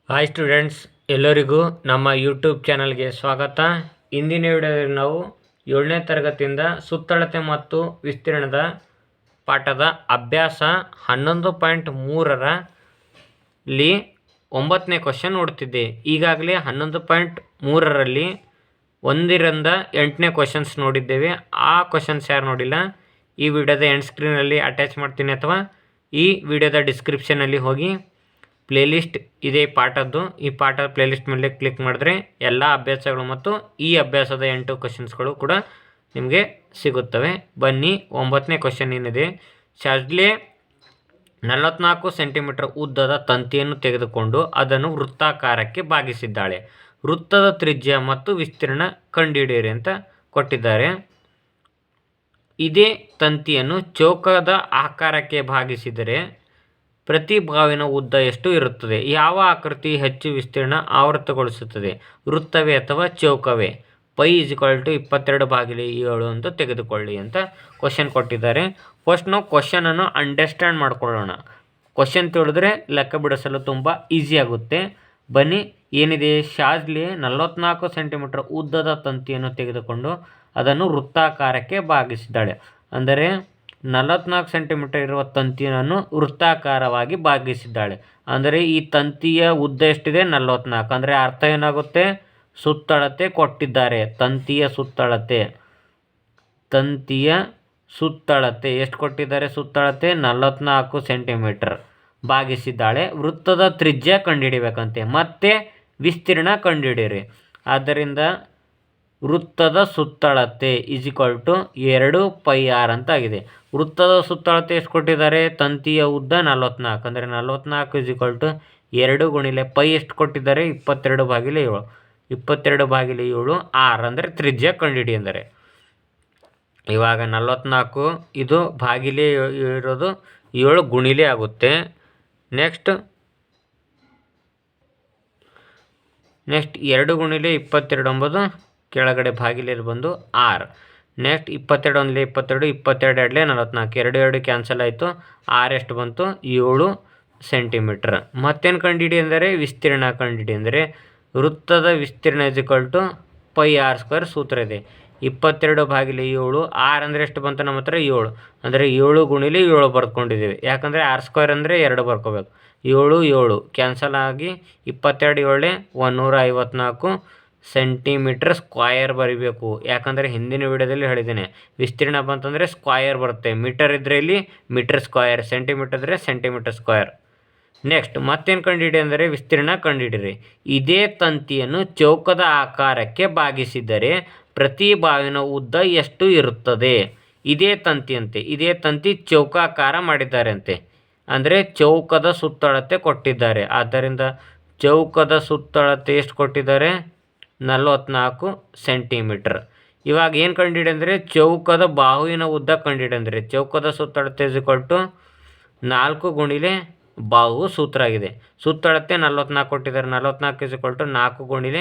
Hi students, ಎಲ್ಲರಿಗೂ ನಮ್ಮ YouTube ಚಾನಲ್ಗೆ ಸ್ವಾಗತ. ಇಂದಿನ ವಿಡಿಯೋದಲ್ಲಿ ನಾವು 7ನೇ ತರಗತಿಯಿಂದ ಸುತ್ತಳತೆ ಮತ್ತು ವಿಸ್ತೀರ್ಣದ ಪಾಠದ ಅಭ್ಯಾಸ 11.3ರಲ್ಲಿ 9ನೇ ಕ್ವಶನ್ ನೋಡ್ತಿದ್ದೆ. ಈಗಾಗಲೇ 11.3ರಲ್ಲಿ 1ರಿಂದ 8ನೇ ಕ್ವಶನ್ಸ್ ನೋಡಿದ್ದೇವೆ. ಆ ಕ್ವಶನ್ಸ್ ಯಾರು ನೋಡಿಲ್ಲ, ಈ ವಿಡಿಯೋದ ಎಂಡ್ ಸ್ಕ್ರೀನಲ್ಲಿ ಅಟ್ಯಾಚ್ ಮಾಡ್ತೀನಿ ಅಥವಾ ಈ ವಿಡಿಯೋದ ಡಿಸ್ಕ್ರಿಪ್ಷನಲ್ಲಿ ಹೋಗಿ ಪ್ಲೇಲಿಸ್ಟ್ ಇದೆ ಪಾಠದ್ದು. ಈ ಪಾಠದ ಪ್ಲೇಲಿಸ್ಟ್ ಮೇಲೆ ಕ್ಲಿಕ್ ಮಾಡಿದ್ರೆ ಎಲ್ಲ ಅಭ್ಯಾಸಗಳು ಮತ್ತು ಈ ಅಭ್ಯಾಸದ 8 ಕ್ವಶನ್ಸ್ಗಳು ಕೂಡ ನಿಮಗೆ ಸಿಗುತ್ತವೆ. ಬನ್ನಿ, 9ನೇ ಕ್ವಶನ್ ಏನಿದೆ. ಶಾಜ್ಲೆ 44 ಸೆಂಟಿಮೀಟರ್ ಉದ್ದದ ತಂತಿಯನ್ನು ತೆಗೆದುಕೊಂಡು ಅದನ್ನು ವೃತ್ತಾಕಾರಕ್ಕೆ ಬಾಗಿಸಿದ್ದಾಳೆ. ವೃತ್ತದ ತ್ರಿಜ್ಯ ಮತ್ತು ವಿಸ್ತೀರ್ಣ ಕಂಡುಹಿಡಿಯಿರಿ ಅಂತ ಕೊಟ್ಟಿದ್ದಾರೆ. ಇದೇ ತಂತಿಯನ್ನು ಚೌಕದ ಆಕಾರಕ್ಕೆ ಬಾಗಿಸಿದರೆ ಪ್ರತಿ ಬಾವಿನ ಉದ್ದ ಎಷ್ಟು ಇರುತ್ತದೆ? ಯಾವ ಆಕೃತಿ ಹೆಚ್ಚು ವಿಸ್ತೀರ್ಣ ಆವೃತಗೊಳಿಸುತ್ತದೆ? ವೃತ್ತವೇ ಅಥವಾ ಚೌಕವೇ? ಪೈ = 22/7 ಅಂತ ತೆಗೆದುಕೊಳ್ಳಿ ಅಂತ ಕ್ವಶನ್ ಕೊಟ್ಟಿದ್ದಾರೆ. ಫಸ್ಟ್ ನಾವು ಕ್ವಶನನ್ನು ಅಂಡರ್ಸ್ಟ್ಯಾಂಡ್ ಮಾಡ್ಕೊಳ್ಳೋಣ. ಕ್ವಶನ್ ತಿಳಿದ್ರೆ ಲೆಕ್ಕ ಬಿಡಿಸಲು ತುಂಬ ಈಸಿ ಆಗುತ್ತೆ. ಬನ್ನಿ, ಏನಿದೆ, ಶಾಜ್ಲಿ 44 ಸೆಂಟಿಮೀಟರ್ ಉದ್ದದ ತಂತಿಯನ್ನು ತೆಗೆದುಕೊಂಡು ಅದನ್ನು ವೃತ್ತಾಕಾರಕ್ಕೆ ಬಾಗಿಸಿದ್ದಾಳೆ. ಅಂದರೆ 44 ಸೆಂಟಿಮೀಟರ್ ಇರುವ ತಂತಿಯನ್ನು ವೃತ್ತಾಕಾರವಾಗಿ ಬಾಗಿಸಿದ್ದಾಳೆ. ಅಂದರೆ ಈ ತಂತಿಯ ಉದ್ದ ಎಷ್ಟಿದೆ? 44. ಅಂದರೆ ಅರ್ಥ ಏನಾಗುತ್ತೆ? ಸುತ್ತಳತೆ ಕೊಟ್ಟಿದ್ದಾರೆ. ತಂತಿಯ ಸುತ್ತಳತೆ ಎಷ್ಟು ಕೊಟ್ಟಿದ್ದಾರೆ? ಸುತ್ತಳತೆ 44 ಸೆಂಟಿಮೀಟರ್ ಬಾಗಿಸಿದ್ದಾಳೆ. ವೃತ್ತದ ತ್ರಿಜ್ಯ ಕಂಡುಹಿಡಿಬೇಕಂತೆ, ಮತ್ತೆ ವಿಸ್ತೀರ್ಣ ಕಂಡುಹಿಡಿಯಿರಿ. ಆದ್ದರಿಂದ ವೃತ್ತದ ಸುತ್ತಳತೆ = 2πr ಅಂತ ಆಗಿದೆ. ವೃತ್ತದ ಸುತ್ತಳತೆ ಎಷ್ಟು ಕೊಟ್ಟಿದ್ದಾರೆ? ತಂತಿಯ ಉದ್ದ 44. ಅಂದರೆ 44 = 2 × π ಎಷ್ಟು ಕೊಟ್ಟಿದ್ದಾರೆ? 22/7. 22/7 r ಅಂದರೆ ತ್ರಿಜ್ಯ ಕಂಡುಹಿಡಿ ಅಂದರೆ. ಇವಾಗ 44 ಇದು ಭಾಗಿಲೆ ಇರೋದು 7 ಗುಣಿಲೆ ಆಗುತ್ತೆ. ನೆಕ್ಸ್ಟ್ 2 × 22 ಎಂಬುದು ಕೆಳಗಡೆ ಭಾಗಿಲೆಯಲ್ಲಿ ಬಂದು r. ನೆಕ್ಸ್ಟ್ 22 × 22, 22 × 2 44. 2 ಕ್ಯಾನ್ಸಲ್ ಆಯಿತು. r ಎಷ್ಟು ಬಂತು? 7 ಸೆಂಟಿಮೀಟ್ರ್. ಮತ್ತೇನು ಕಂಡುಹಿಡಿ ಅಂದರೆ ವಿಸ್ತೀರ್ಣ ಕಂಡುಹಿಡಿ. ಅಂದರೆ ವೃತ್ತದ ವಿಸ್ತೀರ್ಣ = πr² ಸೂತ್ರ ಇದೆ. 22/7. r ಅಂದರೆ ಎಷ್ಟು ಬಂತು ನಮ್ಮ ಹತ್ರ? 7. ಅಂದರೆ 7 × 7 ಬರ್ಕೊಂಡಿದ್ದೀವಿ. ಯಾಕಂದರೆ r² ಅಂದರೆ 2 ಬರ್ಕೋಬೇಕು. 7 7 ಕ್ಯಾನ್ಸಲ್ ಆಗಿ 22 7 154 ಸೆಂಟಿಮೀಟರ್ ಸ್ಕ್ವಯರ್ ಬರೀಬೇಕು. ಯಾಕಂದರೆ ಹಿಂದಿನ ವಿಡಿಯೋದಲ್ಲಿ ಹೇಳಿದ್ದೇನೆ, ವಿಸ್ತೀರ್ಣ ಬಂತಂದರೆ ಸ್ಕ್ವಯರ್ ಬರುತ್ತೆ. ಮೀಟರ್ ಇದ್ದರೆ ಇಲ್ಲಿ ಮೀಟರ್ ಸ್ಕ್ವಯರ್, ಸೆಂಟಿಮೀಟರ್ ಇದ್ದರೆ ಸೆಂಟಿಮೀಟರ್ ಸ್ಕ್ವಯರ್. ನೆಕ್ಸ್ಟ್ ಮತ್ತೇನು ಕಂಡುಹಿಡಿ ಅಂದರೆ ವಿಸ್ತೀರ್ಣ ಕಂಡುಹಿಡಿರಿ. ಇದೇ ತಂತಿಯನ್ನು ಚೌಕದ ಆಕಾರಕ್ಕೆ ಬಾಗಿಸಿದರೆ ಪ್ರತಿ ಬಾವಿನ ಉದ್ದ ಎಷ್ಟು ಇರುತ್ತದೆ? ಇದೇ ತಂತಿಯಂತೆ, ಇದೇ ತಂತಿ ಚೌಕಾಕಾರ ಮಾಡಿದ್ದಾರೆ ಅಂತೆ. ಅಂದರೆ ಚೌಕದ ಸುತ್ತಳತೆ ಕೊಟ್ಟಿದ್ದಾರೆ. ಆದ್ದರಿಂದ ಚೌಕದ ಸುತ್ತಳತೆ ಎಷ್ಟು ಕೊಟ್ಟಿದ್ದಾರೆ? 44 ಸೆಂಟಿಮೀಟರ್. ಇವಾಗ ಏನು ಕಂಡುಹಿಡಿ ಅಂದರೆ ಚೌಕದ ಬಾಹುವಿನ ಉದ್ದ ಕಂಡುಹಿಡಿ. ಅಂದರೆ ಚೌಕದ ಸುತ್ತಳತೆ = 4 × ಬಾಹು ಸೂತ್ರ ಆಗಿದೆ. ಸುತ್ತಳತೆ 44 ಕೊಟ್ಟಿದ್ದಾರೆ. 44 = 4 ×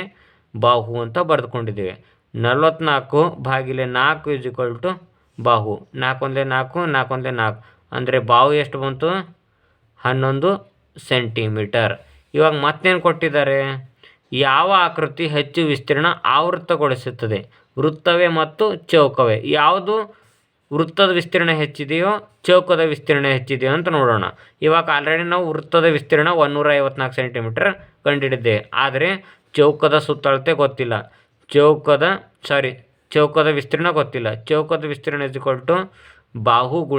ಬಾಹು ಅಂತ ಬರೆದುಕೊಂಡಿದ್ದೇವೆ. 44/4 = ಬಾಹು. 4 × 4 4 × 4 ಅಂದರೆ ಬಾಹು ಎಷ್ಟು ಬಂತು? 11 ಸೆಂಟಿಮೀಟರ್. ಇವಾಗ ಮತ್ತೇನು ಕೊಟ್ಟಿದ್ದಾರೆ? ಯಾವ ಆಕೃತಿ ಹೆಚ್ಚು ವಿಸ್ತೀರ್ಣ ಆವೃತಗೊಳಿಸುತ್ತದೆ? ವೃತ್ತವೇ ಮತ್ತು ಚೌಕವೇ? ಯಾವುದು ವೃತ್ತದ ವಿಸ್ತೀರ್ಣ ಹೆಚ್ಚಿದೆಯೋ ಚೌಕದ ವಿಸ್ತೀರ್ಣ ಹೆಚ್ಚಿದೆಯೋ ಅಂತ ನೋಡೋಣ. ಇವಾಗ ಆಲ್ರೆಡಿ ನಾವು ವೃತ್ತದ ವಿಸ್ತೀರ್ಣ 154 ಸೆಂಟಿಮೀಟರ್ ಕಂಡುಹಿಡಿದ್ದೇವೆ. ಆದರೆ ಚೌಕದ ಸುತ್ತಳತೆ ಗೊತ್ತಿಲ್ಲ. ಚೌಕದ ವಿಸ್ತೀರ್ಣ ಗೊತ್ತಿಲ್ಲ. ಚೌಕದ ವಿಸ್ತೀರ್ಣ = ಬಾಹು ×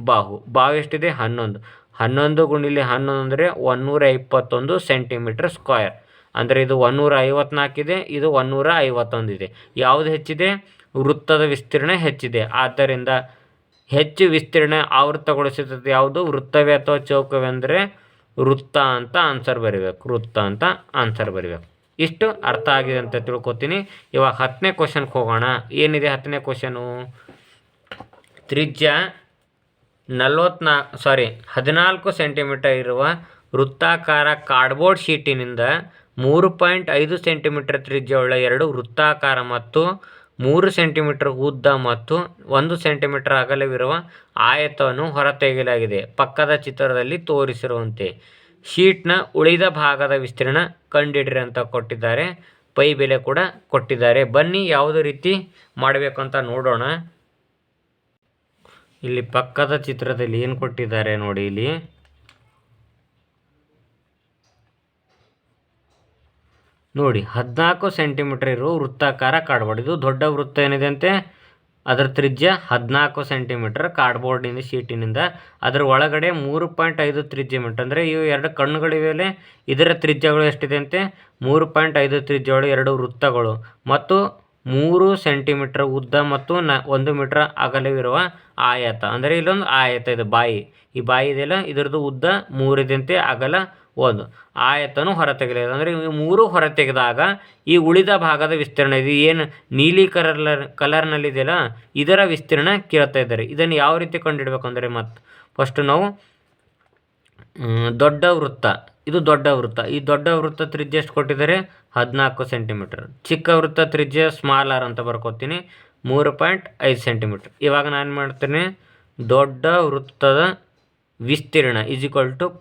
ಬಾಹು. ಬಾಹು ಎಷ್ಟಿದೆ? 11. 11 × 11 ಅಂದರೆ 121 ಸೆಂಟಿಮೀಟರ್ ಸ್ಕ್ವಯರ್. ಅಂದರೆ ಇದು 154 ಇದೆ, ಇದು 151 ಇದೆ. ಯಾವುದು ಹೆಚ್ಚಿದೆ? ವೃತ್ತದ ವಿಸ್ತೀರ್ಣ ಹೆಚ್ಚಿದೆ. ಆದ್ದರಿಂದ ಹೆಚ್ಚು ವಿಸ್ತೀರ್ಣ ಆವೃತಗೊಳಿಸುತ್ತದೆ ಯಾವುದು? ವೃತ್ತವೇ ಅಥವಾ ಚೌಕವೇ? ಅಂದರೆ ವೃತ್ತ ಅಂತ ಆನ್ಸರ್ ಬರೀಬೇಕು. ವೃತ್ತ ಅಂತ ಆನ್ಸರ್ ಬರೀಬೇಕು. ಇಷ್ಟು ಅರ್ಥ ಆಗಿದೆ ಅಂತ ತಿಳ್ಕೊತೀನಿ. ಇವಾಗ 10ನೇ ಕ್ವಶನ್ಗೆ ಹೋಗೋಣ. ಏನಿದೆ 10ನೇ ಕ್ವಶನು? ತ್ರಿಜ್ಯ 14 ಸೆಂಟಿಮೀಟರ್ ಇರುವ ವೃತ್ತಾಕಾರ ಕಾರ್ಡ್ಬೋರ್ಡ್ ಶೀಟಿನಿಂದ 3.5 ಸೆಂಟಿಮೀಟರ್ ತ್ರಿಜ್ಯವುಳ್ಳ 2 ವೃತ್ತಾಕಾರ ಮತ್ತು 3 ಸೆಂಟಿಮೀಟರ್ ಉದ್ದ ಮತ್ತು 1 ಸೆಂಟಿಮೀಟರ್ ಅಗಲವಿರುವ ಆಯತವನ್ನು ಹೊರತೆಗೆಯಲಾಗಿದೆ. ಪಕ್ಕದ ಚಿತ್ರದಲ್ಲಿ ತೋರಿಸಿರುವಂತೆ ಶೀಟ್ನ ಉಳಿದ ಭಾಗದ ವಿಸ್ತೀರ್ಣ ಕಂಡುಹಿಡಿರಿ ಅಂತ ಕೊಟ್ಟಿದ್ದಾರೆ. ಪೈ ಬೆಲೆ ಕೂಡ ಕೊಟ್ಟಿದ್ದಾರೆ. ಬನ್ನಿ ಯಾವುದೇ ರೀತಿ ಮಾಡಬೇಕು ಅಂತ ನೋಡೋಣ. ಇಲ್ಲಿ ಪಕ್ಕದ ಚಿತ್ರದಲ್ಲಿ ಏನು ಕೊಟ್ಟಿದ್ದಾರೆ ನೋಡಿ. ಇಲ್ಲಿ ನೋಡಿ 14 ಸೆಂಟಿಮೀಟರ್ ಇರುವ ವೃತ್ತಾಕಾರ ಕಾರ್ಡ್ಬೋರ್ಡ್. ಇದು ದೊಡ್ಡ ವೃತ್ತ ಏನಿದೆ ಅಂತೆ ಅದರ ತ್ರಿಜ್ಯ 14 ಸೆಂಟಿಮೀಟರ್ ಕಾರ್ಡ್ಬೋರ್ಡಿನಿಂದ ಶೀಟಿನಿಂದ. ಅದರ ಒಳಗಡೆ 3.5 ತ್ರಿಜ್ಯ ಮೀಟರ್ ಅಂದರೆ ಇವು ಎರಡು ಕಣ್ಣುಗಳಿವೆ. ಇದರ ತ್ರಿಜ್ಯಗಳು ಎಷ್ಟಿದೆ ಅಂತೆ 3.5 ತ್ರಿಜ್ಯಗಳು 2 ವೃತ್ತಗಳು ಮತ್ತು 3 ಸೆಂಟಿಮೀಟರ್ ಉದ್ದ ಮತ್ತು 1 ಮೀಟರ್ ಅಗಲವಿರುವ ಆಯತ. ಅಂದರೆ ಇಲ್ಲೊಂದು ಆಯತ ಇದೆ, ಬಾಯಿ. ಈ ಬಾಯಿ ಇದೆಯಲ್ಲ ಇದರದ್ದು ಉದ್ದ 3 ಇದಂತೆ, ಅಗಲ 1. ಆಯತನು ಹೊರತೆಗೆಯಲಿದೆ. ಅಂದರೆ ಈ 3 ಹೊರತೆಗೆದಾಗ ಈ ಉಳಿದ ಭಾಗದ ವಿಸ್ತೀರ್ಣ ಇದು ಏನು ನೀಲಿ ಕಲರ್ನಲ್ಲಿದೆಯಲ್ಲ ಇದರ ವಿಸ್ತೀರ್ಣ ಕೇಳ್ತಾ ಇದ್ದಾರೆ. ಇದನ್ನು ಯಾವ ರೀತಿ ಕಂಡುಹಿಡಬೇಕು ಅಂದರೆ ಫಸ್ಟ್ ನಾವು ದೊಡ್ಡ ವೃತ್ತ, ಇದು ದೊಡ್ಡ ವೃತ್ತ. ಈ ದೊಡ್ಡ ವೃತ್ತ ತ್ರಿಜ್ಯ ಎಷ್ಟು ಕೊಟ್ಟಿದ್ದಾರೆ 14 ಸೆಂಟಿಮೀಟರ್. ಚಿಕ್ಕ ವೃತ್ತ ತ್ರಿಜ್ಯ ಸ್ಮಾಲರ್ ಅಂತ ಬರ್ಕೋತೀನಿ 3.5 ಸೆಂಟಿಮೀಟರ್. ಇವಾಗ ನಾನು ಮಾಡ್ತೀನಿ ದೊಡ್ಡ ವೃತ್ತದ ವಿಸ್ತೀರ್ಣ =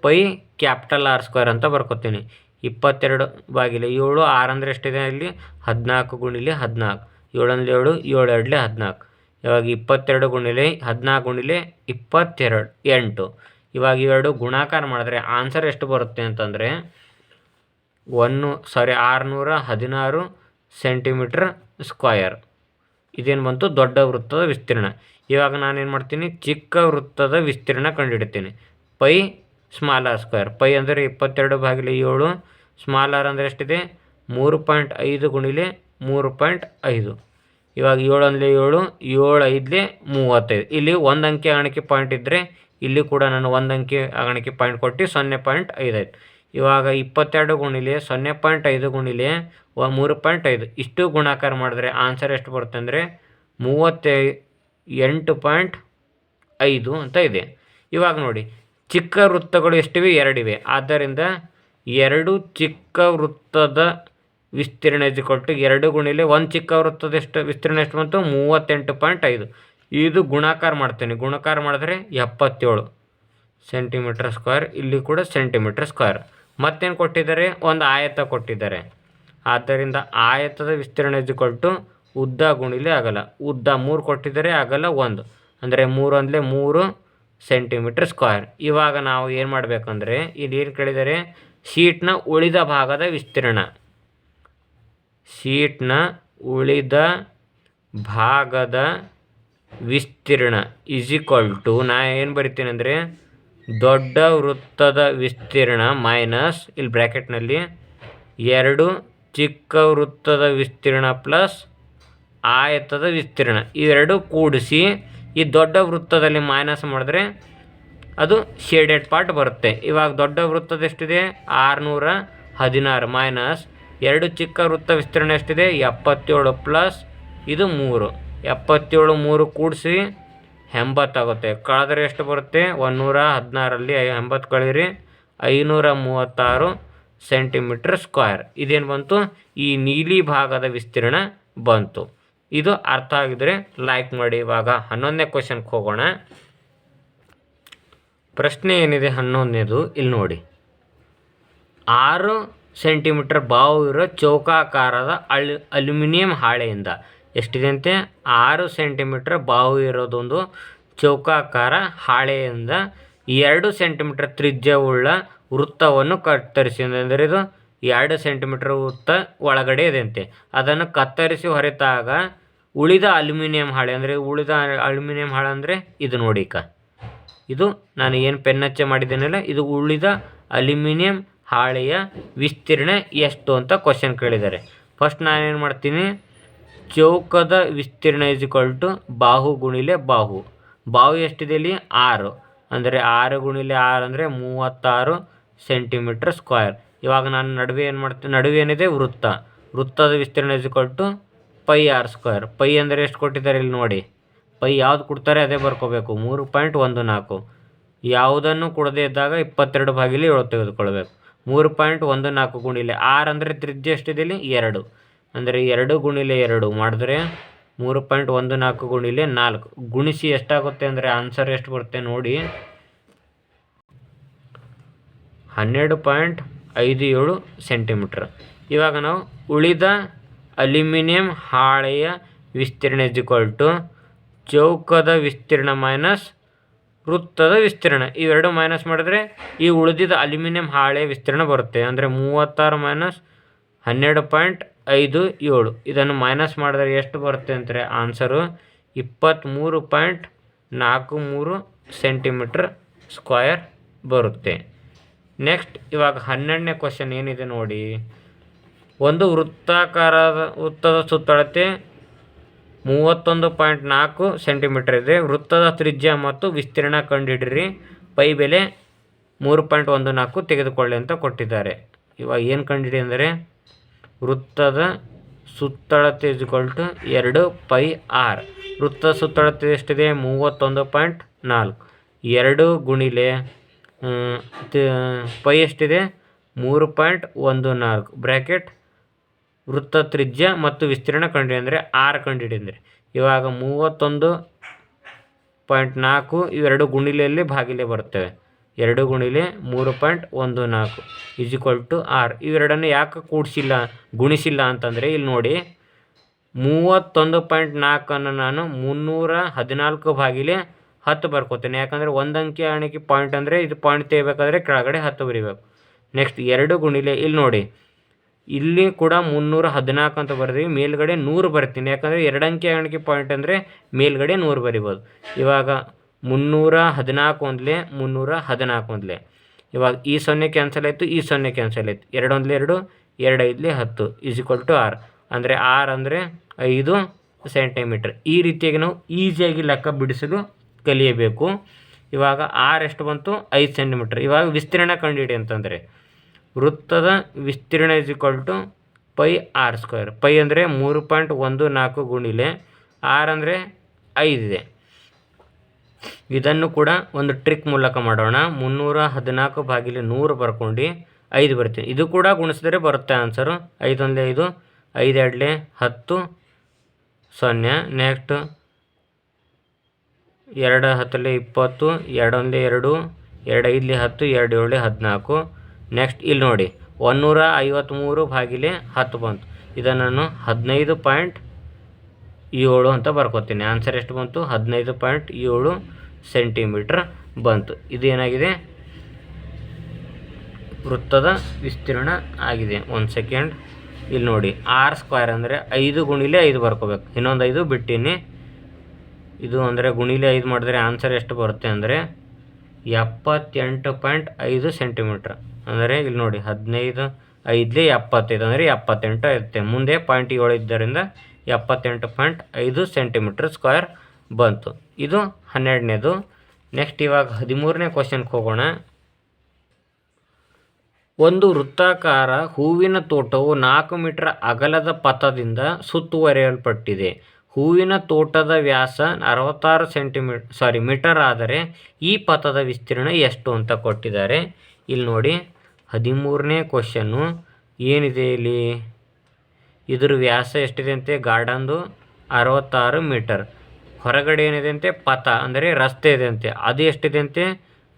ಪೈ ಕ್ಯಾಪಿಟಲ್ R ಸ್ಕ್ವೇರ್ ಅಂತ ಬರ್ಕೋತೀನಿ. 22/7 6 ಅಂದರೆ ಎಷ್ಟಿದೆ ಇಲ್ಲಿ 14 × 14 7 × 7 7 2 14. ಇವಾಗ 22 × 14 × 22 8. ಇವಾಗ ಇವೆರಡು ಗುಣಾಕಾರ ಮಾಡಿದ್ರೆ ಆನ್ಸರ್ ಎಷ್ಟು ಬರುತ್ತೆ ಅಂತಂದರೆ 616 ಸೆಂಟಿಮೀಟರ್ ಸ್ಕ್ವಯರ್. ಇದೇನು ಬಂತು ದೊಡ್ಡ ವೃತ್ತದ ವಿಸ್ತೀರ್ಣ. ಇವಾಗ ನಾನೇನು ಮಾಡ್ತೀನಿ ಚಿಕ್ಕ ವೃತ್ತದ ವಿಸ್ತೀರ್ಣ ಕಂಡುಹಿಡ್ತೀನಿ. Pi smaller square. ಪೈ ಅಂದರೆ 22/7. ಸ್ಮಾಲರ್ ಅಂದರೆ ಎಷ್ಟಿದೆ 3.5 × 3.5. ಇವಾಗ 7 × 7 7 5 35. ಇಲ್ಲಿ 1 ಅಂಕೆ ಅಗಣಿಕೆ ಪಾಯಿಂಟ್ ಇದ್ದರೆ ಇಲ್ಲಿ ಕೂಡ ನಾನು 1 ಅಂಕೆ ಅಗಣಿಕೆ ಪಾಯಿಂಟ್ ಕೊಟ್ಟು 0.5 ಆಯ್ತು. ಇವಾಗ 22 × 0.5 × 3.5 ಇಷ್ಟು ಗುಣಾಕಾರ ಮಾಡಿದ್ರೆ ಆನ್ಸರ್ ಎಷ್ಟು ಬರುತ್ತೆ ಅಂದರೆ 38.5 ಅಂತ ಇದೆ. ಇವಾಗ ನೋಡಿ ಚಿಕ್ಕ ವೃತ್ತಗಳು ಎಷ್ಟಿವೆ 2 ಇವೆ. ಆದ್ದರಿಂದ 2 ಚಿಕ್ಕ ವೃತ್ತದ ವಿಸ್ತೀರ್ಣ = 2 × 1 ಚಿಕ್ಕ ವೃತ್ತದ ವಿಸ್ತೀರ್ಣ ಎಷ್ಟು ಬಂತು 38.5. ಇದು ಗುಣಾಕಾರ ಮಾಡ್ತೇನೆ. ಗುಣಾಕಾರ ಮಾಡಿದ್ರೆ 77 ಸೆಂಟಿಮೀಟರ್ ಸ್ಕ್ವೇರ್. ಇಲ್ಲಿ ಕೂಡ ಸೆಂಟಿಮೀಟರ್ ಸ್ಕ್ವೇರ್. ಮತ್ತೇನು ಕೊಟ್ಟಿದ್ದಾರೆ ಒಂದು ಆಯತ ಕೊಟ್ಟಿದ್ದಾರೆ. ಆದ್ದರಿಂದ ಆಯತದ ವಿಸ್ತೀರ್ಣ = ಉದ್ದ × ಅಗಲ. ಉದ್ದ 3 ಕೊಟ್ಟಿದ್ದಾರೆ, ಅಗಲ 1 ಅಂದರೆ 3 ಅಂದರೆ 3 ಸೆಂಟಿಮೀಟರ್ ಸ್ಕ್ವೇರ್. ಇವಾಗ ನಾವು ಏನು ಮಾಡಬೇಕಂದ್ರೆ ಇಲ್ಲಿ ಏನು ಕೇಳಿದರೆ ಶೀಟ್ನ ಉಳಿದ ಭಾಗದ ವಿಸ್ತೀರ್ಣ. ಶೀಟ್ನ ಉಳಿದ ಭಾಗದ ವಿಸ್ತೀರ್ಣ = ನಾ ಏನು ಬರಿತೀನಿ ಅಂದರೆ ದೊಡ್ಡ ವೃತ್ತದ ವಿಸ್ತೀರ್ಣ ಮೈನಸ್ ಇಲ್ಲಿ ಬ್ರ್ಯಾಕೆಟ್ನಲ್ಲಿ 2 ಚಿಕ್ಕ ವೃತ್ತದ ವಿಸ್ತೀರ್ಣ ಪ್ಲಸ್ ಆಯತದ ವಿಸ್ತೀರ್ಣ. ಇವೆರಡು ಕೂಡಿಸಿ ಈ ದೊಡ್ಡ ವೃತ್ತದಲ್ಲಿ ಮೈನಸ್ ಮಾಡಿದ್ರೆ ಅದು ಶೇಡೆಡ್ ಪಾರ್ಟ್ ಬರುತ್ತೆ. ಇವಾಗ ದೊಡ್ಡ ವೃತ್ತದ ಎಷ್ಟಿದೆ 616 ಮೈನಸ್ 2 ಚಿಕ್ಕ ವೃತ್ತ ವಿಸ್ತೀರ್ಣ ಎಷ್ಟಿದೆ 77 ಪ್ಲಸ್ ಇದು 3 77 3 ಕೂಡಿಸಿ 80 ಆಗುತ್ತೆ. ಕಳೆದ್ರೆ ಎಷ್ಟು ಬರುತ್ತೆ 116ರಲ್ಲಿ 80 ಕಳೀರಿ 536 ಸೆಂಟಿಮೀಟರ್ ಸ್ಕ್ವೇರ್. ಇದೇನು ಬಂತು ಈ ನೀಲಿ ಭಾಗದ ವಿಸ್ತೀರ್ಣ ಬಂತು. ಇದು ಅರ್ಥ ಆಗಿದ್ರೆ ಲೈಕ್ ಮಾಡಿ. ಇವಾಗ 11ನೇ ಕ್ವೆಶನ್ಗೆ ಹೋಗೋಣ. ಪ್ರಶ್ನೆ ಏನಿದೆ 11ನೇದು ಇಲ್ಲಿ ನೋಡಿ. 6 ಸೆಂಟಿಮೀಟರ್ ಬಾವು ಇರೋ ಚೌಕಾಕಾರದ ಅಲ್ಯೂಮಿನಿಯಂ ಹಾಳೆಯಿಂದ ಎಷ್ಟಿದೆ ಅಂತೆ 6 ಸೆಂಟಿಮೀಟರ್ ಬಾವು ಇರೋದೊಂದು ಚೌಕಾಕಾರ ಹಾಳೆಯಿಂದ 2 ಸೆಂಟಿಮೀಟರ್ ತ್ರಿಜ್ಯವುಳ್ಳ ವೃತ್ತವನ್ನು ಕತ್ತರಿಸಿ. ಅಂದರೆ ಇದು 2 ಸೆಂಟಿಮೀಟರ್ ವೃತ್ತ ಒಳಗಡೆ ಇದೆ ಅಂತೆ. ಅದನ್ನು ಕತ್ತರಿಸಿ ಹೊರತಾಗ ಉಳಿದ ಅಲ್ಯೂಮಿನಿಯಂ ಹಾಳೆ ಅಂದರೆ ಉಳಿದ ಅಲ್ಯೂಮಿನಿಯಂ ಹಾಳೆ ಅಂದರೆ ಇದು ನೋಡಿ. ಇದು ನಾನು ಏನು ಪೆನ್ನಚ್ಚೆ ಮಾಡಿದ್ದೇನಲ್ಲ ಇದು ಉಳಿದ ಅಲ್ಯೂಮಿನಿಯಂ ಹಾಳೆಯ ವಿಸ್ತೀರ್ಣ ಎಷ್ಟು ಅಂತ ಕ್ವಶನ್ ಕೇಳಿದ್ದಾರೆ. ಫಸ್ಟ್ ನಾನೇನು ಮಾಡ್ತೀನಿ ಚೌಕದ ವಿಸ್ತೀರ್ಣ = ಬಾಹು × ಬಾಹು. ಬಾಹು ಎಷ್ಟಿದೆ ಇಲ್ಲಿ 6 ಅಂದರೆ 6 × 6 ಅಂದರೆ 36 ಸೆಂಟಿಮೀಟರ್ ಸ್ಕ್ವೇರ್. ಇವಾಗ ನಾನು ನಡುವೆ ಏನು ಮಾಡ್ತೀನಿ ನಡುವೆ ಏನಿದೆ ವೃತ್ತ. ವೃತ್ತದ ವಿಸ್ತೀರ್ಣ = ಪೈ R ಸ್ಕ್ವೇರ್. ಪೈ ಅಂದರೆ ಎಷ್ಟು ಕೊಟ್ಟಿದ್ದಾರೆ ಇಲ್ಲಿ ನೋಡಿ. ಪೈ ಯಾವ್ದು ಕೊಡ್ತಾರೆ ಅದೇ ಬರ್ಕೋಬೇಕು 3.14. ಯಾವುದನ್ನು ಕೊಡದೇ ಇದ್ದಾಗ 22/7 ತೆಗೆದುಕೊಳ್ಬೇಕು. 3.14 × R ಅಂದರೆ ತ್ರಿಜ್ಯ ಎಷ್ಟಿದೆ ಇಲ್ಲಿ 2 ಅಂದರೆ 2 × 2 ಮಾಡಿದ್ರೆ 3.14 × 4 ಗುಣಿಸಿ ಎಷ್ಟಾಗುತ್ತೆ ಅಂದರೆ ಆನ್ಸರ್ ಎಷ್ಟು ಬರುತ್ತೆ ನೋಡಿ 12.57 ಸೆಂಟಿಮೀಟ್ರ್. ಇವಾಗ ನಾವು ಉಳಿದ ಅಲ್ಯೂಮಿನಿಯಂ ಹಾಳೆಯ ವಿಸ್ತೀರ್ಣ = ಚೌಕದ ವಿಸ್ತೀರ್ಣ ಮೈನಸ್ ವೃತ್ತದ ವಿಸ್ತೀರ್ಣ. ಇವೆರಡು ಮೈನಸ್ ಮಾಡಿದ್ರೆ ಈ ಉಳಿದಿದ್ದ ಅಲ್ಯೂಮಿನಿಯಂ ಹಾಳೆಯ ವಿಸ್ತೀರ್ಣ ಬರುತ್ತೆ. ಅಂದರೆ 36 - 12.57. ಇದನ್ನು ಮೈನಸ್ ಮಾಡಿದ್ರೆ ಎಷ್ಟು ಬರುತ್ತೆ ಅಂದರೆ ಆನ್ಸರು 23.43 ಸೆಂಟಿಮೀಟ್ರ್ ಸ್ಕ್ವಯರ್ ಬರುತ್ತೆ. ನೆಕ್ಸ್ಟ್ ಇವಾಗ 12ನೇ ಕ್ವಶನ್ ಏನಿದೆ ನೋಡಿ. ಒಂದು ವೃತ್ತದ ಸುತ್ತಳತೆ 31.4 ಸೆಂಟಿಮೀಟರ್ ಇದೆ. ವೃತ್ತದ ತ್ರಿಜ್ಯ ಮತ್ತು ವಿಸ್ತೀರ್ಣ ಕಂಡುಹಿಡಿಯಿರಿ. ಪೈ ಬೆಲೆ 3.14 ತೆಗೆದುಕೊಳ್ಳಿ ಅಂತ ಕೊಟ್ಟಿದ್ದಾರೆ. ಇವಾಗ ಏನು ಕಂಡುಹಿಡಿ ಅಂದರೆ ವೃತ್ತದ ಸುತ್ತಳತೆ = 2πr. ವೃತ್ತದ ಸುತ್ತಳತೆ ಎಷ್ಟಿದೆ? 31.4. 2 ಗುಣಿಲೆ ಪೈ ಎಷ್ಟಿದೆ? 3.14 ಬ್ರ್ಯಾಕೆಟ್ ವೃತ್ತ ತ್ರಿಜ್ಯ ಮತ್ತು ವಿಸ್ತೀರ್ಣ ಕಂಡುಹಿಡಿ ಅಂದರೆ r ಕಂಡುಹಿಡಿ ಅಂದರೆ ಇವಾಗ 31.4 ಇವೆರಡು ಗುಣಿಲೆಯಲ್ಲಿ ಭಾಗಿಲೆ ಬರ್ತವೆ. 2 ಗುಣಿಲೆ 3.14 = r. ಇವೆರಡನ್ನು ಯಾಕೆ ಗುಣಿಸಿಲ್ಲ ಅಂತಂದರೆ ಇಲ್ಲಿ ನೋಡಿ 31.4 ನಾನು 314/10 ಬರ್ಕೋತೇನೆ. ಯಾಕಂದರೆ ಒಂದು ಅಂಕಿ ಅಣಿಕೆ ಪಾಯಿಂಟ್ ಅಂದರೆ ಇದು ಪಾಯಿಂಟ್ ತೆಗಿಬೇಕಾದ್ರೆ ಕೆಳಗಡೆ 10 ಬರೀಬೇಕು. ನೆಕ್ಸ್ಟ್ 2 ಗುಣಿಲೆ ಇಲ್ಲಿ ನೋಡಿ ಇಲ್ಲಿ ಕೂಡ 314 ಅಂತ ಬರ್ತೀವಿ, ಮೇಲ್ಗಡೆ 100 ಬರ್ತೀನಿ. ಯಾಕಂದರೆ 2 ಅಂಕಿ ಅಣಿಕೆ ಪಾಯಿಂಟ್ ಅಂದರೆ ಮೇಲ್ಗಡೆ 100 ಬರಿಬೋದು. ಇವಾಗ 314 ಒಂದಲೇ 314 ಒಂದಲೇ. ಇವಾಗ ಈ 0 ಕ್ಯಾನ್ಸಲ್ ಆಯಿತು, ಈ 0 ಕ್ಯಾನ್ಸಲ್ ಆಯಿತು. 2 ಒಂದಲೇ 2, 2 5 10 = r. ಅಂದರೆ r ಅಂದರೆ 5 ಸೆಂಟಿಮೀಟ್ರ್. ಈ ರೀತಿಯಾಗಿ ನಾವು ಈಸಿಯಾಗಿ ಲೆಕ್ಕ ಬಿಡಿಸಲು ಕಲಿಯಬೇಕು. ಇವಾಗ r ಎಷ್ಟು ಬಂತು? 5 ಸೆಂಟಿಮೀಟ್ರ್. ಇವಾಗ ವಿಸ್ತೀರ್ಣ ಕಂಡುಹಿಡಿ ಅಂತಂದರೆ ವೃತ್ತದ ವಿಸ್ತೀರ್ಣ = πr². ಪೈ ಅಂದರೆ 3.14 ಗುಣಿಲೆ r ಅಂದರೆ 5 ಇದೆ. ಇದನ್ನು ಕೂಡ ಒಂದು ಟ್ರಿಕ್ ಮೂಲಕ ಮಾಡೋಣ. 314/100 ಬರ್ಕೊಂಡು 5 ಬರ್ತೀನಿ. ಇದು ಕೂಡ ಗುಣಿಸಿದ್ರೆ ಬರುತ್ತೆ ಆನ್ಸರು. 5 ಒಂದಲೇ 5, 5 ಎರಡಲೇ 10 0. ನೆಕ್ಸ್ಟ್ 2 10 20, 2 ಒಂದಲೇ 2, 2 5 10, 2 7 14. ನೆಕ್ಸ್ಟ್ ಇಲ್ಲಿ ನೋಡಿ 153/10 ಬಂತು. ಇದನ್ನು ನಾನು 15.7 ಅಂತ ಬರ್ಕೋತೀನಿ. ಆನ್ಸರ್ ಎಷ್ಟು ಬಂತು? 15.7 ಸೆಂಟಿಮೀಟ್ರ್ ಬಂತು. ಇದು ಏನಾಗಿದೆ? ವೃತ್ತದ ವಿಸ್ತೀರ್ಣ ಆಗಿದೆ. 1 ಸೆಕೆಂಡ್. ಇಲ್ಲಿ ನೋಡಿ r² ಅಂದರೆ 5 ಗುಣಿಲೆ 5 ಬರ್ಕೋಬೇಕು. ಇನ್ನೊಂದು 5 ಬಿಟ್ಟಿನಿ. ಇದು ಅಂದರೆ ಗುಣಿಲೆ 5 ಮಾಡಿದ್ರೆ ಆನ್ಸರ್ ಎಷ್ಟು ಬರುತ್ತೆ ಅಂದರೆ 78.5 ಸೆಂಟಿಮೀಟ್ರ್. ಅಂದರೆ ಇಲ್ಲಿ ನೋಡಿ 15 5 75 ಅಂದರೆ 78 ಇರುತ್ತೆ. ಮುಂದೆ 0.7 ಇದ್ದರಿಂದ 78.5 ಸೆಂಟಿಮೀಟ್ರ್ ಸ್ಕ್ವಯರ್ ಬಂತು. ಇದು 12ನೇದು. ನೆಕ್ಸ್ಟ್ ಇವಾಗ 13ನೇ ಕ್ವಶನ್ಗೆ ಹೋಗೋಣ. ಒಂದು ವೃತ್ತಾಕಾರ ಹೂವಿನ ತೋಟವು 4 ಮೀಟರ್ ಅಗಲದ ಪಥದಿಂದ ಸುತ್ತುವರಿಯಲ್ಪಟ್ಟಿದೆ. ಹೂವಿನ ತೋಟದ ವ್ಯಾಸ 66 ಮೀಟರ್ ಆದರೆ ಈ ಪಥದ ವಿಸ್ತೀರ್ಣ ಎಷ್ಟು ಅಂತ ಕೊಟ್ಟಿದ್ದಾರೆ. ಇಲ್ಲಿ ನೋಡಿ 13ನೇ ಕ್ವಶನ್ನು ಏನಿದೆ ಇಲ್ಲಿ? ಇದ್ರ ವ್ಯಾಸ ಎಷ್ಟಿದೆ ಅಂತೆ? ಗಾರ್ಡನ್ದು 66 ಮೀಟರ್. ಹೊರಗಡೆ ಏನಿದೆ ಅಂತೆ? ಪಥ ಅಂದರೆ ರಸ್ತೆ ಇದೆ ಅಂತೆ. ಅದು ಎಷ್ಟಿದೆ ಅಂತೆ?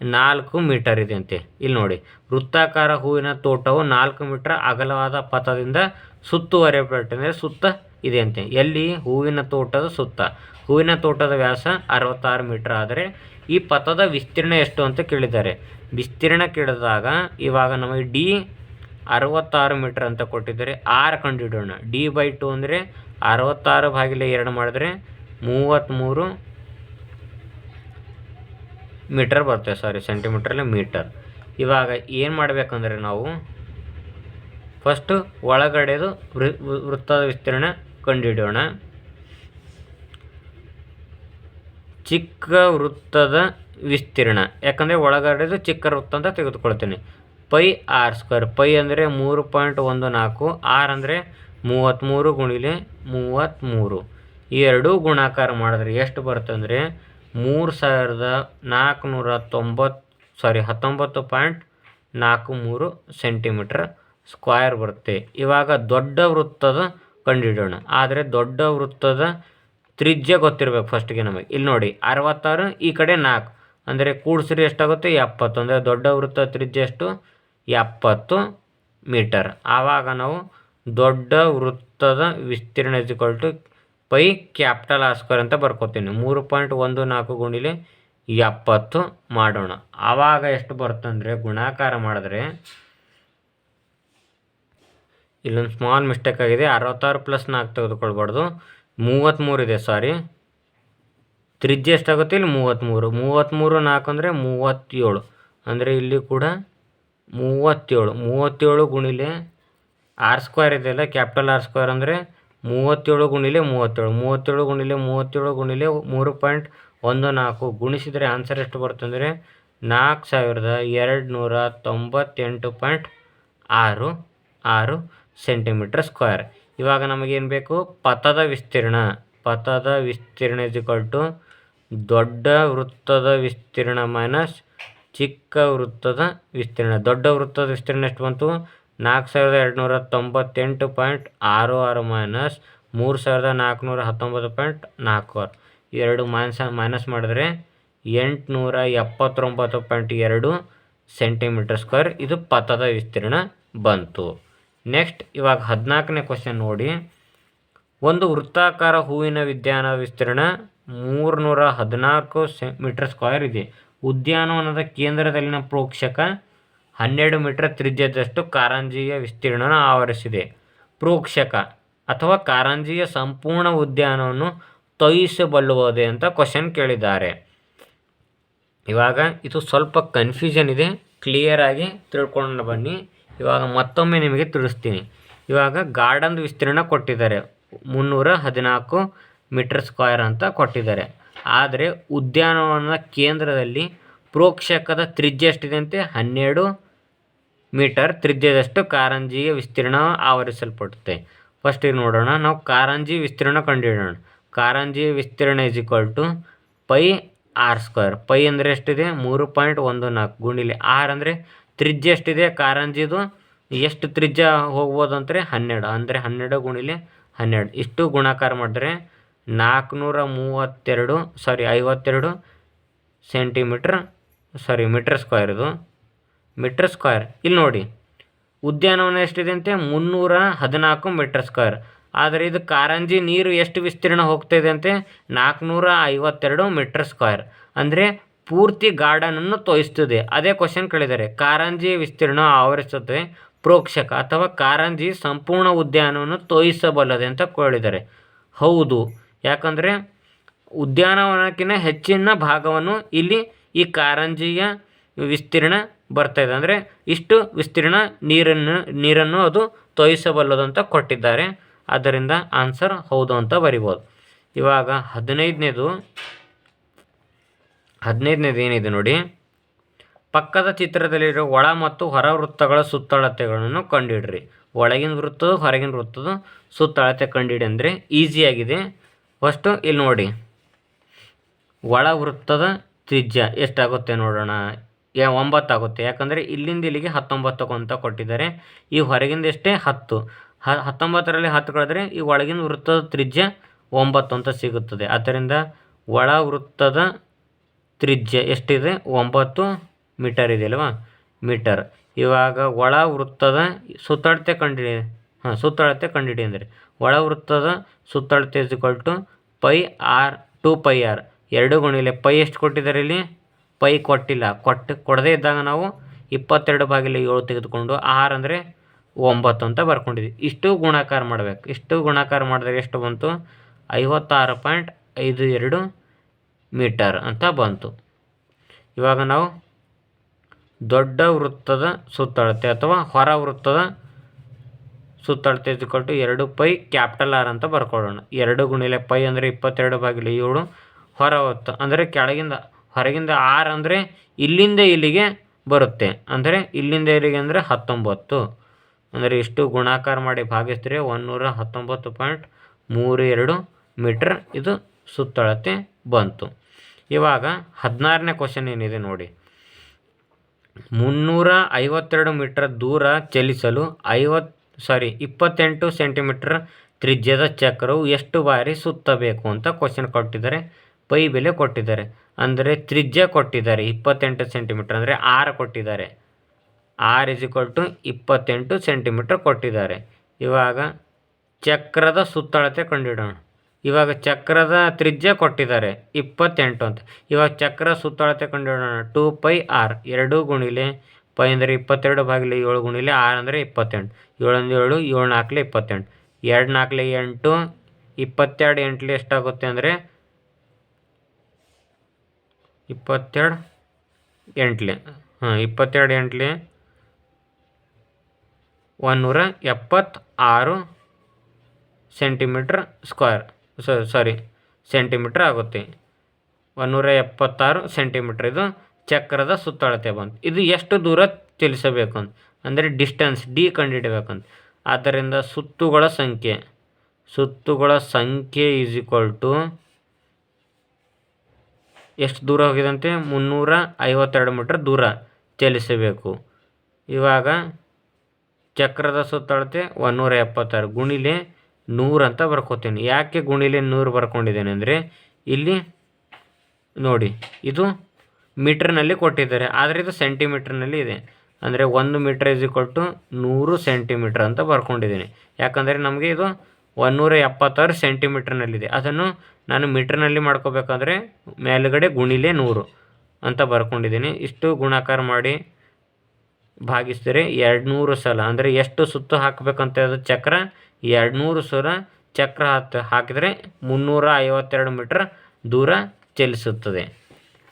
4 ಮೀಟರ್ ಇದೆ ಅಂತೆ. ಇಲ್ಲಿ ನೋಡಿ ವೃತ್ತಾಕಾರ ಹೂವಿನ ತೋಟವು 4 ಮೀಟರ್ ಅಗಲವಾದ ಪಥದಿಂದ ಸುತ್ತುವರಿಯಲ್ಪಟ್ಟಿದೆ. ಸುತ್ತ ಇದೆ ಅಂತೆ. ಎಲ್ಲಿ? ಹೂವಿನ ತೋಟದ ಸುತ್ತ. ಹೂವಿನ ತೋಟದ ವ್ಯಾಸ 66 ಮೀಟರ್ ಆದರೆ ಈ ಪಥದ ವಿಸ್ತೀರ್ಣ ಎಷ್ಟು ಅಂತ ಕೇಳಿದ್ದಾರೆ. ವಿಸ್ತೀರ್ಣ ಕೇಳಿದಾಗ ಇವಾಗ ನಮಗೆ D 66 ಮೀಟರ್ ಅಂತ ಕೊಟ್ಟಿದ್ದಾರೆ. r ಕಂಡುಹಿಡೋಣ. D/2 ಅಂದರೆ 66/2 ಮಾಡಿದ್ರೆ 33 ಮೀಟರ್ ಬರ್ತದೆ. ಸೆಂಟಿಮೀಟ್ರಲ್ಲಿ ಮೀಟರ್. ಇವಾಗ ಏನು ಮಾಡಬೇಕಂದ್ರೆ ನಾವು ಫಸ್ಟು ಒಳಗಡೆದು ವೃತ್ತದ ವಿಸ್ತೀರ್ಣ ಕಂಡುಹಿಡಿಯೋಣ. ಚಿಕ್ಕ ವೃತ್ತದ ವಿಸ್ತೀರ್ಣ, ಯಾಕಂದರೆ ಒಳಗಡೆದು ಚಿಕ್ಕ ವೃತ್ತ ಅಂತ ತೆಗೆದುಕೊಳ್ತೀನಿ. πr². ಪೈ ಅಂದರೆ 3.14, r ಅಂದರೆ 33 ಗುಣಿಲೆ 33. ಈ ಎರಡೂ ಗುಣಾಕಾರ ಮಾಡಿದ್ರೆ ಎಷ್ಟು ಬರುತ್ತೆ ಅಂದರೆ 19.43 ಸೆಂಟಿಮೀಟ್ರ್ ಸ್ಕ್ವಯರ್ ಬರುತ್ತೆ. ಇವಾಗ ದೊಡ್ಡ ವೃತ್ತದ ಕಂಡುಹಿಡೋಣ. ಆದರೆ ದೊಡ್ಡ ವೃತ್ತದ ತ್ರಿಜ್ಯ ಗೊತ್ತಿರಬೇಕು ಫಸ್ಟಿಗೆ ನಮಗೆ. ಇಲ್ಲಿ ನೋಡಿ 66, ಈ ಕಡೆ 4 ಅಂದರೆ ಕೂಡಿಸ್ರಿ ಎಷ್ಟಾಗುತ್ತೆ? 70. ಅಂದರೆ ದೊಡ್ಡ ವೃತ್ತ ತ್ರಿಜ್ಯ ಎಷ್ಟು? 70 ಮೀಟರ್. ಆವಾಗ ನಾವು ದೊಡ್ಡ ವೃತ್ತದ ವಿಸ್ತೀರ್ಣ = ಪೈ ಕ್ಯಾಪಿಟಲ್ ಆರ್ ಸ್ಕ್ವೇರ್ ಅಂತ ಬರ್ಕೋತೀನಿ. 3.14 ಗುಣಿಲೆ 70 ಮಾಡೋಣ. ಆವಾಗ ಎಷ್ಟು ಬರ್ತಂದರೆ ಗುಣಾಕಾರ ಮಾಡಿದ್ರೆ ಇಲ್ಲೊಂದು ಸ್ಮಾಲ್ ಮಿಸ್ಟೇಕ್ ಆಗಿದೆ. 66 + 4 ತೆಗೆದುಕೊಳ್ಬಾರ್ದು, 33 ಇದೆ, ಸಾರಿ. ತ್ರಿಜ್ಯ ಎಷ್ಟಾಗುತ್ತೆ ಇಲ್ಲಿ 33. 33 4 ಅಂದರೆ 37. ಅಂದರೆ ಇಲ್ಲಿ ಕೂಡ 37 ಗುಣಿಲೆ ಆರ್ ಸ್ಕ್ವೇರ್ ಇದೆಯಲ್ಲ, ಕ್ಯಾಪಿಟಲ್ ಆರ್ ಸ್ಕ್ವೇರ್ ಅಂದರೆ 37 ಗುಣಿಲೆ 37. 37 ಗುಣಿಲೆ 37 ಗುಣಿಲೆ 3.14 ಗುಣಿಸಿದರೆ ಆನ್ಸರ್ ಎಷ್ಟು ಬರ್ತಂದರೆ 4298.66 ಸೆಂಟಿಮೀಟರ್ ಸ್ಕ್ವೇರ್. ಇವಾಗ ನಮಗೇನು ಬೇಕು? ಪಥದ ವಿಸ್ತೀರ್ಣ = ದೊಡ್ಡ ವೃತ್ತದ ವಿಸ್ತೀರ್ಣ ಮೈನಸ್ ಚಿಕ್ಕ ವೃತ್ತದ ವಿಸ್ತೀರ್ಣ. ದೊಡ್ಡ ವೃತ್ತದ ವಿಸ್ತೀರ್ಣ ಎಷ್ಟು ಬಂತು? 4298.66 ಮೈನಸ್ 3419.46. ಎರಡು ಮೈನಸ್ ಮಾಡಿದ್ರೆ 879.2 ಸೆಂಟಿಮೀಟರ್ ಸ್ಕ್ವೇರ್ ಇದು ಪಥದ ವಿಸ್ತೀರ್ಣ ಬಂತು. ನೆಕ್ಸ್ಟ್ ಇವಾಗ 14ನೇ ಕ್ವಶನ್ ನೋಡಿ. ಒಂದು ವೃತ್ತಾಕಾರ ಹೂವಿನ ಉದ್ಯಾನದ ವಿಸ್ತೀರ್ಣ 314 ಮೀಟರ್ ಸ್ಕ್ವೇರ್ ಇದೆ. ಉದ್ಯಾನವನದ ಕೇಂದ್ರದಲ್ಲಿನ ಪ್ರೇಕ್ಷಕ 12 ಮೀಟರ್ ತ್ರಿಜ್ಯದಷ್ಟು ಕಾರಂಜಿಯ ವಿಸ್ತೀರ್ಣವನ್ನು ಆವರಿಸಿದೆ. ಪ್ರೇಕ್ಷಕ ಅಥವಾ ಕಾರಂಜಿಯ ಸಂಪೂರ್ಣ ಉದ್ಯಾನವನ್ನು ತೋಯಿಸಬಲ್ಲುವುದೇ ಅಂತ ಕ್ವಶನ್ ಕೇಳಿದ್ದಾರೆ. ಇವಾಗ ಇದು ಸ್ವಲ್ಪ ಕನ್ಫ್ಯೂಷನ್ ಇದೆ, ಕ್ಲಿಯರಾಗಿ ತಿಳ್ಕೊಂಡು ಬನ್ನಿ. ಇವಾಗ ಮತ್ತೊಮ್ಮೆ ನಿಮಗೆ ತಿಳಿಸ್ತೀನಿ. ಇವಾಗ ಗಾರ್ಡನ್ ವಿಸ್ತೀರ್ಣ ಕೊಟ್ಟಿದ್ದಾರೆ 314 ಮೀಟರ್ ಸ್ಕ್ವೇರ್ ಅಂತ ಕೊಟ್ಟಿದ್ದಾರೆ. ಆದರೆ ಉದ್ಯಾನವನದ ಕೇಂದ್ರದಲ್ಲಿ ಪ್ರೇಕ್ಷಕದ ತ್ರಿಜ್ಯ ಎಷ್ಟಿದೆ ಅಂತೆ? 12 ಮೀಟರ್ ತ್ರಿಜ್ಯದಷ್ಟು ಕಾರಂಜಿಯ ವಿಸ್ತೀರ್ಣ ಆವರಿಸಲ್ಪಡುತ್ತೆ. ಫಸ್ಟ್ ಈಗ ನೋಡೋಣ, ನಾವು ಕಾರಂಜಿ ವಿಸ್ತೀರ್ಣ ಕಂಡುಹಿಡೋಣ. ಕಾರಂಜಿಯ ವಿಸ್ತೀರ್ಣ = ಪೈ ಆರ್ ಸ್ಕ್ವೇರ್. ಪೈ ಅಂದರೆ ಎಷ್ಟಿದೆ? 3.14 ಗುಣಿಲೆ ಆರ್ ಅಂದರೆ ತ್ರಿಜ್ಯ ಎಷ್ಟಿದೆ ಕಾರಂಜಿದು? ಎಷ್ಟು ತ್ರಿಜ್ಯ ಹೋಗ್ಬೋದು ಅಂದರೆ 12. ಅಂದರೆ 12 ಗುಣಿಲೆ 12 ಇಷ್ಟು ಗುಣಾಕಾರ ಮಾಡಿದ್ರೆ 52 ಸೆಂಟಿಮೀಟರ್ ಮೀಟರ್ ಸ್ಕ್ವೇರ್. ಇದು ಮೀಟರ್ ಸ್ಕ್ವೇರ್. ಇಲ್ಲಿ ನೋಡಿ, ಉದ್ಯಾನವನ ಎಷ್ಟಿದೆ ಅಂತೆ? 314 ಮೀಟರ್ ಸ್ಕ್ವೇರ್. ಆದರೆ ಇದು ಕಾರಂಜಿ ನೀರು ಎಷ್ಟು ವಿಸ್ತೀರ್ಣ ಹೋಗ್ತಾಯಿದೆ ಅಂತೆ? 452 ಮೀಟರ್ ಸ್ಕ್ವೇರ್. ಅಂದರೆ ಪೂರ್ತಿ ಗಾರ್ಡನನ್ನು ತೋರಿಸ್ತದೆ. ಅದೇ ಕ್ವಶನ್ ಕೇಳಿದ್ದಾರೆ, ಕಾರಂಜಿ ವಿಸ್ತೀರ್ಣ ಆವರಿಸುತ್ತದೆ ಪ್ರೇಕ್ಷಕ ಅಥವಾ ಕಾರಂಜಿ ಸಂಪೂರ್ಣ ಉದ್ಯಾನವನ್ನು ತೋರಿಸಬಲ್ಲದೆ ಅಂತ ಕೇಳಿದ್ದಾರೆ. ಹೌದು, ಯಾಕಂದರೆ ಉದ್ಯಾನವನಕ್ಕಿಂತ ಹೆಚ್ಚಿನ ಭಾಗವನ್ನು ಇಲ್ಲಿ ಈ ಕಾರಂಜಿಯ ವಿಸ್ತೀರ್ಣ ಬರ್ತಾಯಿದೆ. ಅಂದರೆ ಇಷ್ಟು ವಿಸ್ತೀರ್ಣ ನೀರನ್ನು ಅದು ತೋರಿಸಬಲ್ಲದು ಅಂತ ಕೊಟ್ಟಿದ್ದಾರೆ. ಆದ್ದರಿಂದ ಆನ್ಸರ್ ಹೌದು ಅಂತ ಬರಿಬೋದು. ಇವಾಗ 15ನೇದು ಏನಿದೆ ನೋಡಿ. ಪಕ್ಕದ ಚಿತ್ರದಲ್ಲಿರೋ ಒಳ ಮತ್ತು ಹೊರ ವೃತ್ತಗಳ ಸುತ್ತಳತೆಗಳನ್ನು ಕಂಡುಹಿಡ್ರಿ. ಒಳಗಿನ ವೃತ್ತದ ಹೊರಗಿನ ವೃತ್ತದ ಸುತ್ತಳತೆ ಕಂಡುಹಿಡಿ ಅಂದರೆ ಈಸಿಯಾಗಿದೆ. ಫಸ್ಟು ಇಲ್ಲಿ ನೋಡಿ, ಒಳ ವೃತ್ತದ ತ್ರಿಜ್ಯ ಎಷ್ಟಾಗುತ್ತೆ ನೋಡೋಣ. 9 ಆಗುತ್ತೆ. ಯಾಕಂದರೆ ಇಲ್ಲಿಂದ ಇಲ್ಲಿಗೆ 19 ಅಂತ ಕೊಟ್ಟಿದ್ದಾರೆ. ಈ ಹೊರಗಿಂದ ಎಷ್ಟೇ 10. 19ರಲ್ಲಿ 10 ಕಳೆದ್ರೆ ಈ ಒಳಗಿನ ವೃತ್ತದ ತ್ರಿಜ್ಯ 9 ಅಂತ ಸಿಗುತ್ತದೆ. ಆದ್ದರಿಂದ ಒಳ ವೃತ್ತದ ತ್ರಿಜ್ಯ ಎಷ್ಟಿದೆ? 9 ಮೀಟರ್ ಇದೆಯಲ್ವಾ, ಮೀಟರ್. ಇವಾಗ ಒಳ ವೃತ್ತದ ಸುತ್ತಳತೆ ಕಂಡುಹಿಡಿ ಅಂದರೆ ಒಳ ವೃತ್ತದ ಸುತ್ತಳತೆ = ಪೈ ಆರ್ 2πr. 2 ಗುಣಿಲೆ ಪೈ ಎಷ್ಟು ಕೊಟ್ಟಿದ್ದಾರೆ ಇಲ್ಲಿ? ಪೈ ಕೊಟ್ಟಿಲ್ಲ. ಕೊಡದೇ ಇದ್ದಾಗ ನಾವು 22/7 ತೆಗೆದುಕೊಂಡು ಆರ್ ಅಂದರೆ 9 ಅಂತ ಬರ್ಕೊಂಡಿದ್ವಿ. ಇಷ್ಟು ಗುಣಾಕಾರ ಮಾಡಬೇಕು. ಇಷ್ಟು ಗುಣಾಕಾರ ಮಾಡಿದಾಗ ಎಷ್ಟು ಬಂತು? 56.52 ಮೀಟರ್ ಅಂತ ಬಂತು. ಇವಾಗ ನಾವು ದೊಡ್ಡ ವೃತ್ತದ ಸುತ್ತಳತೆ ಅಥವಾ ಹೊರ ವೃತ್ತದ ಸುತ್ತಳತೆ = 2 ಪೈ ಕ್ಯಾಪಿಟಲ್ ಆರ್ ಅಂತ ಬರ್ಕೊಳ್ಳೋಣ. 2 ಗುಣಿಲೆ ಪೈ ಅಂದರೆ 22/7. ಹೊರ ವೃತ್ತ ಅಂದರೆ ಹೊರಗಿಂದ ಆರ್ ಅಂದರೆ ಇಲ್ಲಿಂದ ಇಲ್ಲಿಗೆ ಬರುತ್ತೆ. ಅಂದರೆ ಇಲ್ಲಿಂದ ಇಲ್ಲಿಗೆ ಅಂದರೆ 19. ಅಂದರೆ ಇಷ್ಟು ಗುಣಾಕಾರ ಮಾಡಿ ಭಾಗಿಸಿದ್ರೆ 119.32 ಮೀಟರ್ ಇದು ಸುತ್ತಳತೆ ಬಂತು. ಇವಾಗ 16ನೇ ಕ್ವಶನ್ ಏನಿದೆ ನೋಡಿ. 352 ಮೀಟರ್ ದೂರ ಚಲಿಸಲು 28 ಸೆಂಟಿಮೀಟರ್ ತ್ರಿಜ್ಯದ ಚಕ್ರವು ಎಷ್ಟು ಬಾರಿ ಸುತ್ತಬೇಕು ಅಂತ ಕ್ವಶನ್ ಕೊಟ್ಟಿದ್ದಾರೆ. ಪೈ ಬೆಲೆ ಕೊಟ್ಟಿದ್ದಾರೆ, ಅಂದರೆ ತ್ರಿಜ್ಯ ಕೊಟ್ಟಿದ್ದಾರೆ 28 ಸೆಂಟಿಮೀಟರ್ ಅಂದರೆ ಆರ್ ಕೊಟ್ಟಿದ್ದಾರೆ. R is equal to 28 centimetre ಕೊಟ್ಟಿದ್ದಾರೆ. ಇವಾಗ ಚಕ್ರದ ಸುತ್ತಳತೆ ಕಂಡುಹಿಡೋಣ. ಇವಾಗ ಚಕ್ರದ ತ್ರಿಜ್ಯ ಕೊಟ್ಟಿದ್ದಾರೆ 28 ಅಂತ. ಇವಾಗ ಚಕ್ರ ಸುತ್ತಳತೆ ಕಂಡುಹಿಡೋಣ. 2πr 2 ಗುಣಿಲೆ ಪೈ ಅಂದರೆ 22 ಭಾಗಿಲೆ 7 ಗುಣಿಲೆ ಆರ್ ಅಂದರೆ 28. 7 7 7 4 28. 2 4 8 22 8 ಎಷ್ಟಾಗುತ್ತೆ ಅಂದರೆ 22 8 22 8 176 ಸೆಂಟಿಮೀಟ್ರ್ ಸ್ಕ್ವೇರ್ ಸೆಂಟಿಮೀಟ್ರ್ ಆಗುತ್ತೆ. 176 ಸೆಂಟಿಮೀಟ್ರ್ ಇದು ಚಕ್ರದ ಸುತ್ತಳತೆ ಬಂತು. ಇದು ಎಷ್ಟು ದೂರ ಚಲಿಸಬೇಕು ಅಂತ ಅಂದರೆ ಡಿಸ್ಟೆನ್ಸ್ ಡಿ ಕಂಡುಹಿಡಬೇಕಂತ. ಆದ್ದರಿಂದ ಸುತ್ತುಗಳ ಸಂಖ್ಯೆ ಈಸ್ ಈಕ್ವಲ್ ಟು ಎಷ್ಟು ದೂರ ಹೋಗಿದಂತೆ 352 ಮೀಟ್ರ್ ದೂರ ಚಲಿಸಬೇಕು. ಇವಾಗ ಚಕ್ರದ ಸುತ್ತಳತೆ 176 ಗುಣಿಲೆ 100 ಅಂತ ಬರ್ಕೋತೀನಿ. ಯಾಕೆ ಗುಣಿಲೆ 100 ಬರ್ಕೊಂಡಿದ್ದೇನೆ ಅಂದರೆ ಇಲ್ಲಿ ನೋಡಿ ಇದು ಮೀಟ್ರ್ನಲ್ಲಿ ಕೊಟ್ಟಿದ್ದಾರೆ, ಆದರೆ ಇದು ಸೆಂಟಿಮೀಟ್ರ್ನಲ್ಲಿ ಇದೆ. ಅಂದರೆ 1 metre is equal to 100 centimetre ಅಂತ ಬರ್ಕೊಂಡಿದ್ದೀನಿ. ಯಾಕಂದರೆ ನಮಗೆ ಇದು 176 ಸೆಂಟಿಮೀಟ್ರ್ನಲ್ಲಿದೆ. ಅದನ್ನು ನಾನು ಮೀಟ್ರ್ನಲ್ಲಿ ಮಾಡ್ಕೋಬೇಕಾದ್ರೆ ಮೇಲುಗಡೆ ಗುಣಿಲೆ 100 ಅಂತ ಬರ್ಕೊಂಡಿದ್ದೀನಿ. ಇಷ್ಟು ಗುಣಾಕಾರ ಮಾಡಿ ಭಾಗಿಸಿದರೆ 200 ಸಲ ಅಂದರೆ ಎಷ್ಟು ಸುತ್ತು ಹಾಕಬೇಕಂತ ಅದು ಚಕ್ರ 200 ಸಲ ಚಕ್ರ ಹಾಕಿದರೆ 352 ಮೀಟ್ರ್ ದೂರ ಚಲಿಸುತ್ತದೆ.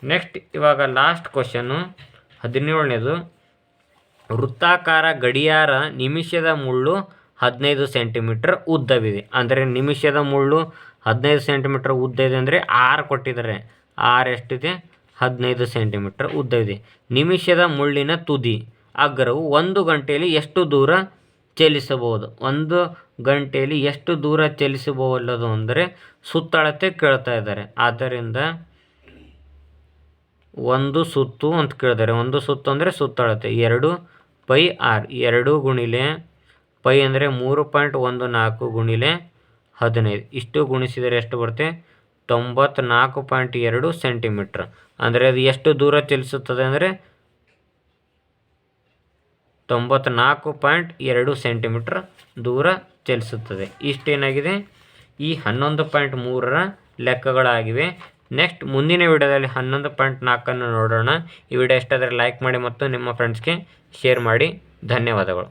ನೆಕ್ಸ್ಟ್ ಇವಾಗ ಲಾಸ್ಟ್ ಕ್ವಶನ್ನು 17ನೇದು. ವೃತ್ತಾಕಾರ ಗಡಿಯಾರ ನಿಮಿಷದ ಮುಳ್ಳು 15 ಸೆಂಟಿಮೀಟ್ರ್ ಉದ್ದವಿದೆ. ಅಂದರೆ ನಿಮಿಷದ ಮುಳ್ಳು 15 ಸೆಂಟಿಮೀಟ್ರ್ ಉದ್ದ ಇದೆ ಅಂದರೆ ಆರ್ ಕೊಟ್ಟಿದ್ದಾರೆ. ಆರ್ ಎಷ್ಟಿದೆ 15 ಸೆಂಟಿಮೀಟ್ರ್ ಉದ್ದವಿದೆ. ನಿಮಿಷದ ಮುಳ್ಳಿನ ತುದಿ ಅಗ್ರವು 1 ಗಂಟೆಯಲ್ಲಿ ಎಷ್ಟು ದೂರ ಚಲಿಸಬಹುದು? 1 ಗಂಟೆಯಲ್ಲಿ ಎಷ್ಟು ದೂರ ಚಲಿಸಬಹುದು ಅಂದರೆ ಸುತ್ತಳತೆ ಕೇಳ್ತಾ ಇದ್ದಾರೆ. ಆದ್ದರಿಂದ ಒಂದು ಸುತ್ತು ಅಂತ ಕೇಳಿದ್ದಾರೆ. ಒಂದು ಸುತ್ತು ಅಂದರೆ ಸುತ್ತಳತೆ 2πr 2 ಗುಣಿಲೆ ಪೈ ಅಂದರೆ 3.14 ಗುಣಿಲೆ 15 ಇಷ್ಟು ಗುಣಿಸಿದರೆ ಎಷ್ಟು ಬರುತ್ತೆ 94.2 ಸೆಂಟಿಮೀಟ್ರ್. ಅಂದರೆ ಅದು ಎಷ್ಟು ದೂರ ಚಲಿಸುತ್ತದೆ ಅಂದರೆ 94.2 ಸೆಂಟಿಮೀಟ್ರ್ ದೂರ ಚಲಿಸುತ್ತದೆ. ಇಷ್ಟೇನಾಗಿದೆ ಈ 11.3ರ ಲೆಕ್ಕಗಳಾಗಿವೆ. ನೆಕ್ಸ್ಟ್ ಮುಂದಿನ ವಿಡಿಯೋದಲ್ಲಿ 11.4 ನೋಡೋಣ. ಈ ವಿಡಿಯೋ ಇಷ್ಟಾದರೆ ಲೈಕ್ ಮಾಡಿ ಮತ್ತು ನಿಮ್ಮ ಫ್ರೆಂಡ್ಸ್ಗೆ ಶೇರ್ ಮಾಡಿ. ಧನ್ಯವಾದಗಳು.